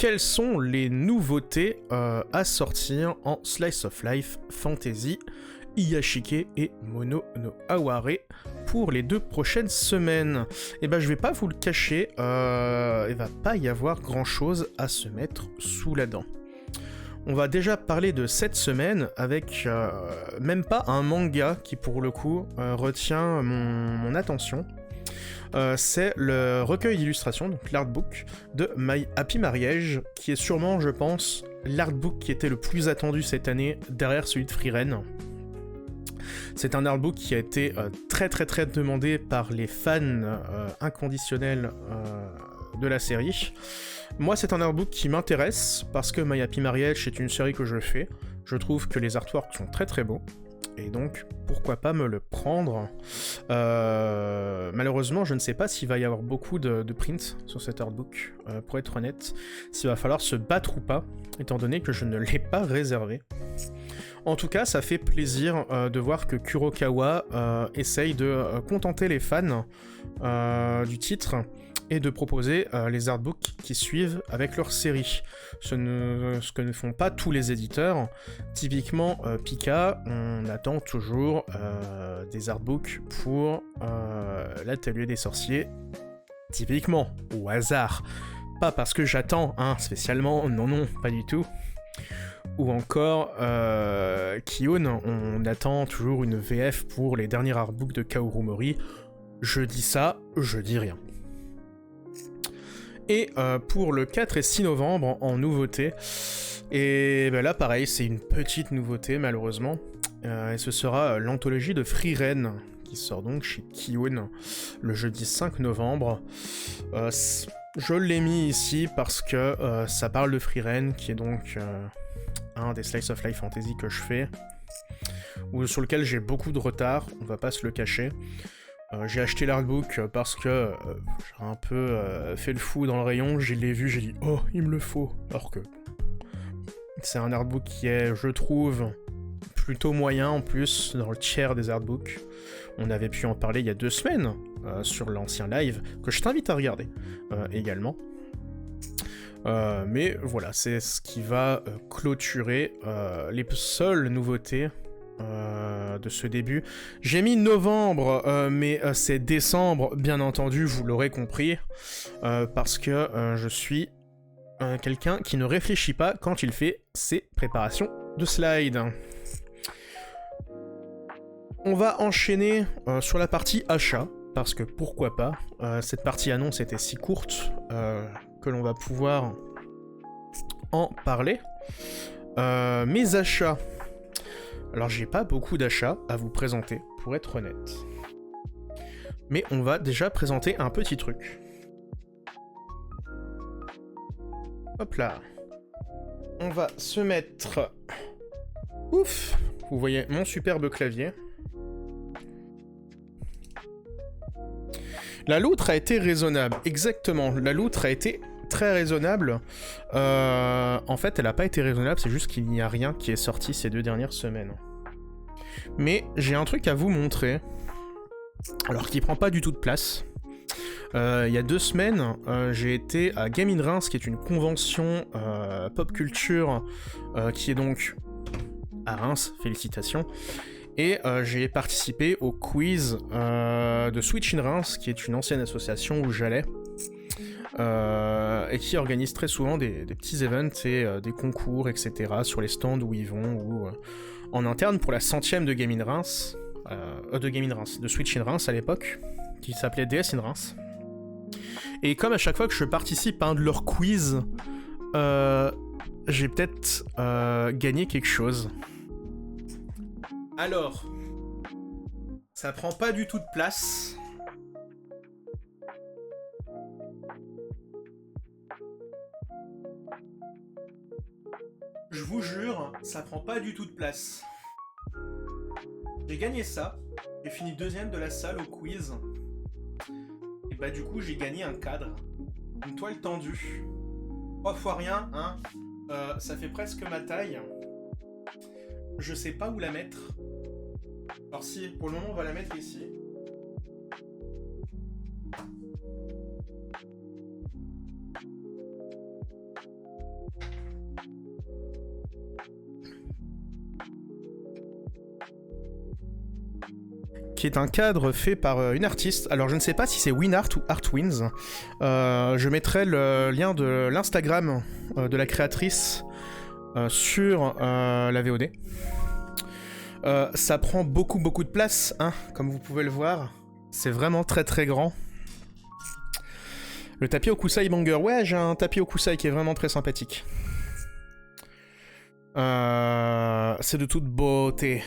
quelles sont les nouveautés à sortir en Slice of Life, Fantasy, Iyashike et Mono no Aware pour les 2 prochaines semaines. Et ben je vais pas vous le cacher, il va pas y avoir grand chose à se mettre sous la dent. On va déjà parler de cette semaine avec même pas un manga qui pour le coup retient mon attention. C'est le recueil d'illustrations, donc l'artbook de My Happy Marriage, qui est sûrement, je pense, l'artbook qui était le plus attendu cette année derrière celui de Frieren. C'est un artbook qui a été très demandé par les fans inconditionnels de la série. Moi, c'est un artbook qui m'intéresse parce que My Happy Marriage est une série que je fais. Je trouve que les artworks sont très beaux. Et donc, pourquoi pas me le prendre. Malheureusement, je ne sais pas s'il va y avoir beaucoup de prints sur cet artbook, pour être honnête. S'il va falloir se battre ou pas, étant donné que je ne l'ai pas réservé. En tout cas, ça fait plaisir de voir que Kurokawa essaye de contenter les fans du titre et de proposer les artbooks qui suivent avec leur série. Ce que ne font pas tous les éditeurs. Typiquement, Pika, on attend toujours des artbooks pour l'Atelier des Sorciers. Typiquement, au hasard. Pas parce que j'attends, spécialement, non, pas du tout. Ou encore, Kion, on attend toujours une VF pour les derniers artbooks de Kaoru Mori. Je dis ça, je dis rien. Et pour le 4 et 6 novembre, en nouveauté, et ben là pareil, c'est une petite nouveauté malheureusement, et ce sera l'anthologie de Frieren, qui sort donc chez Kion le jeudi 5 novembre. Je l'ai mis ici parce que ça parle de Frieren, qui est donc un des Slice of Life Fantasy que je fais, ou sur lequel j'ai beaucoup de retard, on va pas se le cacher. J'ai acheté l'artbook parce que j'ai un peu fait le fou dans le rayon, je l'ai vu, j'ai dit « Oh, il me le faut !» Alors que c'est un artbook qui est, je trouve, plutôt moyen en plus, dans le tiers des artbooks. On avait pu en parler il y a 2 semaines sur l'ancien live, que je t'invite à regarder également. Mais voilà, c'est ce qui va clôturer les seules nouveautés de ce début. J'ai mis novembre, mais c'est décembre, bien entendu, vous l'aurez compris, parce que je suis quelqu'un qui ne réfléchit pas quand il fait ses préparations de slides. On va enchaîner sur la partie achat, parce que pourquoi pas, cette partie annonce était si courte que l'on va pouvoir en parler. Mes achats. Alors j'ai pas beaucoup d'achats à vous présenter, pour être honnête. Mais on va déjà présenter un petit truc. Hop là. On va se mettre... Ouf! Vous voyez mon superbe clavier. La loutre a été raisonnable, exactement. La loutre a été très raisonnable. En fait, elle n'a pas été raisonnable, c'est juste qu'il n'y a rien qui est sorti ces 2 dernières semaines. Mais j'ai un truc à vous montrer, alors qui prend pas du tout de place. Il y a 2 semaines, j'ai été à Game in Reims, qui est une convention pop culture, qui est donc à Reims, félicitations. Et j'ai participé au quiz de Switch in Reims, qui est une ancienne association où j'allais, et qui organise très souvent des petits events et des concours, etc. sur les stands où ils vont, ou en interne pour la 100e de Game in Reims, de Switch in Reims à l'époque, qui s'appelait DS in Reims. Et comme à chaque fois que je participe à un de leurs quiz, j'ai peut-être gagné quelque chose. Alors, ça prend pas du tout de place. Je vous jure, ça prend pas du tout de place. J'ai gagné ça, j'ai fini 2e de la salle au quiz. Et bah du coup j'ai gagné un cadre, une toile tendue. 3 fois rien, hein. Ça fait presque ma taille. Je sais pas où la mettre. Alors si, pour le moment on va la mettre ici. qui est un cadre fait par une artiste. Alors je ne sais pas si c'est WinArt ou Artwins. Je mettrai le lien de l'Instagram de la créatrice sur la VOD. Ça prend beaucoup de place, hein, comme vous pouvez le voir. C'est vraiment très très grand. Le tapis Okusai Banger. Ouais, j'ai un tapis Okusai qui est vraiment très sympathique. C'est de toute beauté.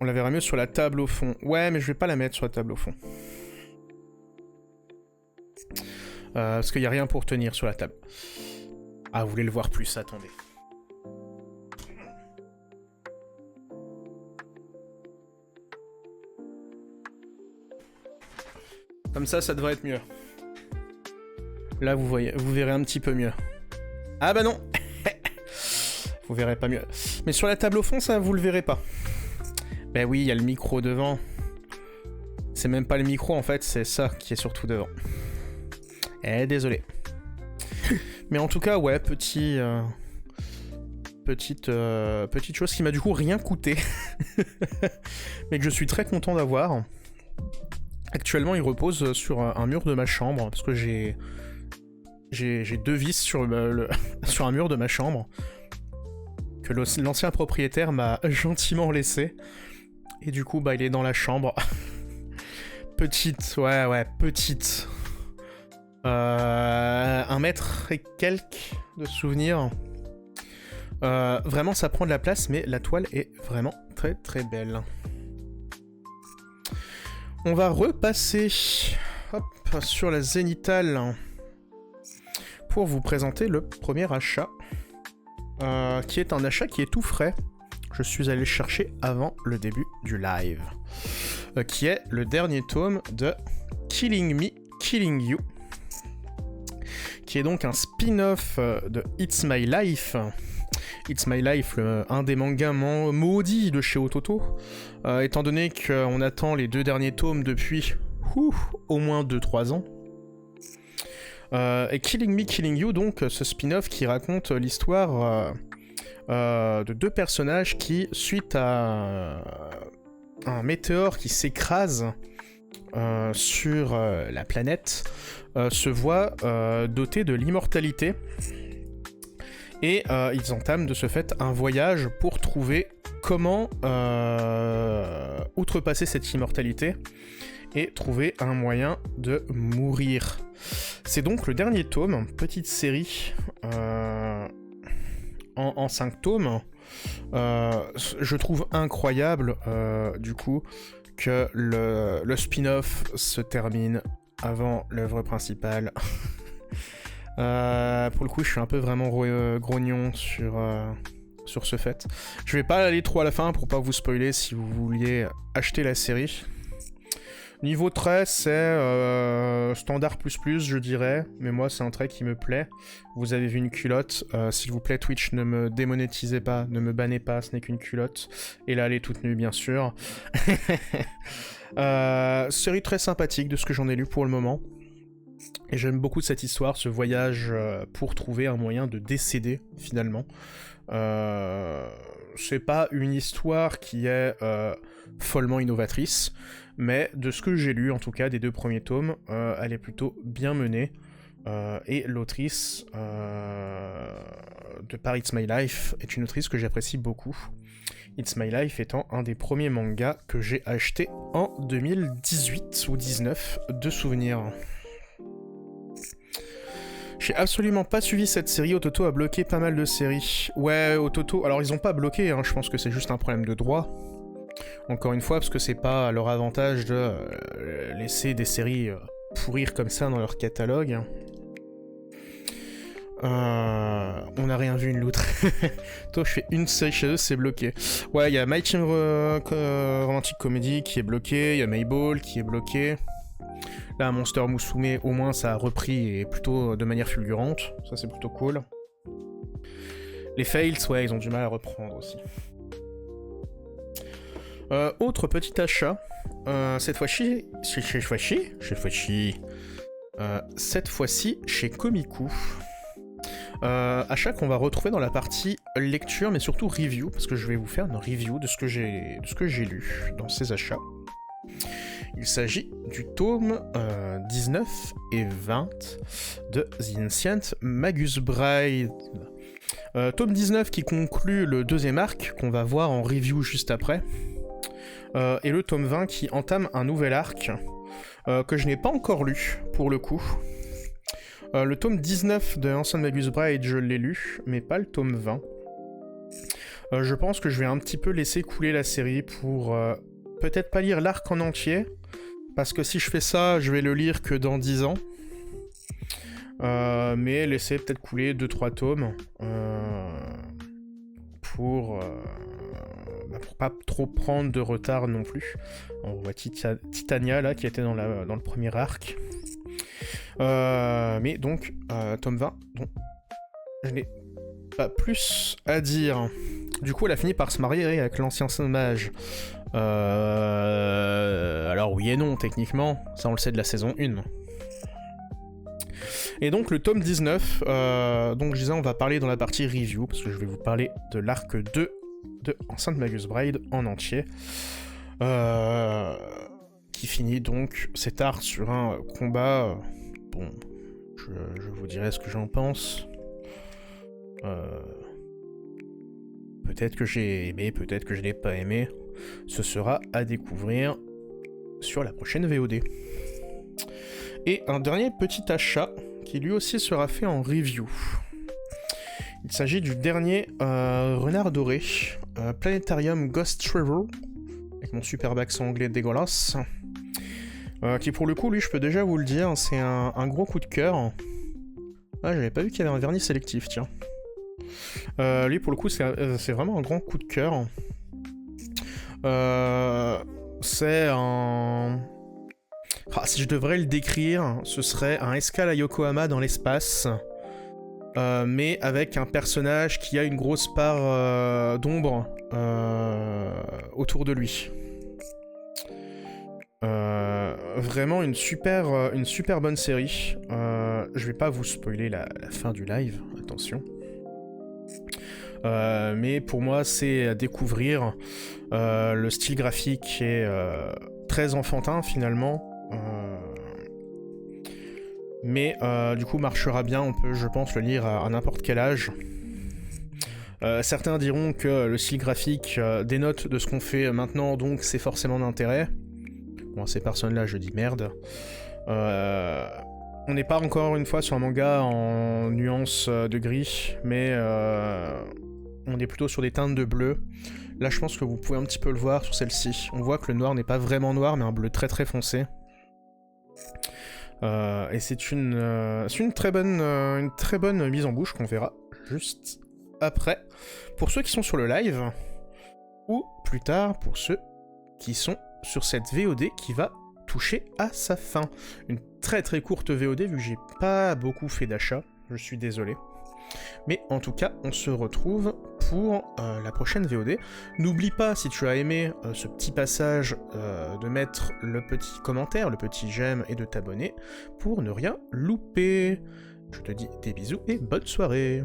On la verra mieux sur la table au fond. Ouais, mais je vais pas la mettre sur la table au fond. Parce qu'il n'y a rien pour tenir sur la table. Ah, vous voulez le voir plus, attendez. Comme ça devrait être mieux. Là, vous verrez un petit peu mieux. Ah bah non. Vous verrez pas mieux. Mais sur la table au fond, ça, vous le verrez pas. Ben oui, il y a le micro devant. C'est même pas le micro, en fait, c'est ça qui est surtout devant. Eh, désolé. Mais en tout cas, ouais, petite chose qui m'a du coup rien coûté. Mais que je suis très content d'avoir. Actuellement, il repose sur un mur de ma chambre, parce que j'ai 2 vis sur, sur un mur de ma chambre, que l'ancien propriétaire m'a gentiment laissé. Et du coup, bah, il est dans la chambre. Petite, ouais, petite. 1 mètre et quelques de souvenirs. Vraiment, ça prend de la place, mais la toile est vraiment très très belle. On va repasser sur la zénithale pour vous présenter le premier achat, qui est un achat qui est tout frais. Je suis allé le chercher avant le début du live, qui est le dernier tome de Killing Me, Killing You, qui est donc un spin-off de It's My Life. It's My Life, un des mangas maudits de chez Ototo, étant donné qu'on attend les 2 derniers tomes depuis au moins 2-3 ans. Et Killing Me, Killing You, donc ce spin-off qui raconte l'histoire de 2 personnages qui, suite à un météore qui s'écrase sur la planète, se voient dotés de l'immortalité. Et ils entament de ce fait un voyage pour trouver comment outrepasser cette immortalité et trouver un moyen de mourir. C'est donc le dernier tome, petite série en 5 tomes. Je trouve incroyable du coup que le spin-off se termine avant l'œuvre principale. Pour le coup, je suis un peu vraiment grognon sur ce fait. Je vais pas aller trop à la fin pour pas vous spoiler si vous vouliez acheter la série. Niveau trait, c'est standard plus, je dirais, mais moi c'est un trait qui me plaît. Vous avez vu une culotte, s'il vous plaît Twitch, ne me démonétisez pas, ne me bannez pas, ce n'est qu'une culotte. Et là elle est toute nue bien sûr. Série très sympathique de ce que j'en ai lu pour le moment. Et j'aime beaucoup cette histoire, ce voyage pour trouver un moyen de décéder, finalement. C'est pas une histoire qui est follement innovatrice, mais de ce que j'ai lu, en tout cas, des 2 premiers tomes, elle est plutôt bien menée. Et l'autrice de par It's My Life est une autrice que j'apprécie beaucoup. It's My Life étant un des premiers mangas que j'ai acheté en 2018 ou 19 de souvenirs. J'ai absolument pas suivi cette série, Ototo a bloqué pas mal de séries. Ouais, Ototo, alors ils ont pas bloqué, hein, je pense que c'est juste un problème de droit. Encore une fois, parce que c'est pas à leur avantage de laisser des séries pourrir comme ça dans leur catalogue. On n'a rien vu une loutre. Toi, je fais une série chez eux, c'est bloqué. Ouais, il y a My Teen Romantic Comedy qui est bloqué, il y a Mayball qui est bloqué. Là, Monster Musume, au moins, ça a repris et plutôt de manière fulgurante. Ça, c'est plutôt cool. Les Fails, ouais, ils ont du mal à reprendre aussi. Autre petit achat. Cette fois-ci chez Komiku. À chaque, on va retrouver dans la partie lecture, mais surtout review, parce que je vais vous faire une review de ce que j'ai lu dans ces achats. Il s'agit du tome 19 et 20 de The Ancient Magus Bride. Tome 19 qui conclut le deuxième arc, qu'on va voir en review juste après. Et le tome 20 qui entame un nouvel arc, que je n'ai pas encore lu, pour le coup. Le tome 19 de Ancient Magus Bride, je l'ai lu, mais pas le tome 20. Je pense que je vais un petit peu laisser couler la série pour peut-être pas lire l'arc en entier, parce que si je fais ça, je vais le lire que dans 10 ans. Mais laisser peut-être couler 2-3 tomes pour pas trop prendre de retard non plus. On voit Titania là qui était dans le premier arc. Mais donc, tome 20, donc, je n'ai pas plus à dire. Du coup, elle a fini par se marier avec l'ancien mage. Alors oui et non, techniquement, ça on le sait de la saison 1. Et donc le tome 19, donc je disais on va parler dans la partie review, parce que je vais vous parler de l'arc 2 de Ancient Magus Bride en entier. Qui finit donc cet arc sur un combat... bon, je vous dirai ce que j'en pense. Peut-être que j'ai aimé, peut-être que je n'ai pas aimé. Ce sera à découvrir sur la prochaine VOD. Et un dernier petit achat qui lui aussi sera fait en review. Il s'agit du dernier Renard Doré, Planetarium Ghost Travel, avec mon superbe accent anglais dégueulasse. Qui pour le coup, lui, je peux déjà vous le dire, c'est un gros coup de cœur. Ah, j'avais pas vu qu'il y avait un vernis sélectif, tiens. Lui, pour le coup, c'est vraiment un grand coup de cœur. C'est un... Ah, si je devrais le décrire, ce serait un escale à Yokohama dans l'espace, mais avec un personnage qui a une grosse part d'ombre autour de lui. Vraiment une super bonne série. Je vais pas vous spoiler la fin du live, attention. Mais pour moi, c'est à découvrir. Le style graphique est très enfantin finalement. Mais du coup marchera bien, on peut je pense le lire à n'importe quel âge. Certains diront que le style graphique dénote de ce qu'on fait maintenant, donc c'est forcément d'intérêt. Bon, à ces personnes-là je dis merde. On n'est pas encore une fois sur un manga en nuances de gris, mais on est plutôt sur des teintes de bleu. Là je pense que vous pouvez un petit peu le voir sur celle-ci. On voit que le noir n'est pas vraiment noir, mais un bleu très très foncé. Et c'est une très bonne mise en bouche qu'on verra juste après. Pour ceux qui sont sur le live, ou plus tard pour ceux qui sont sur cette VOD qui va toucher à sa fin. Une très très courte VOD vu que j'ai pas beaucoup fait d'achats, je suis désolé. Mais en tout cas, on se retrouve pour la prochaine VOD. N'oublie pas, si tu as aimé ce petit passage, de mettre le petit commentaire, le petit j'aime et de t'abonner pour ne rien louper. Je te dis des bisous et bonne soirée.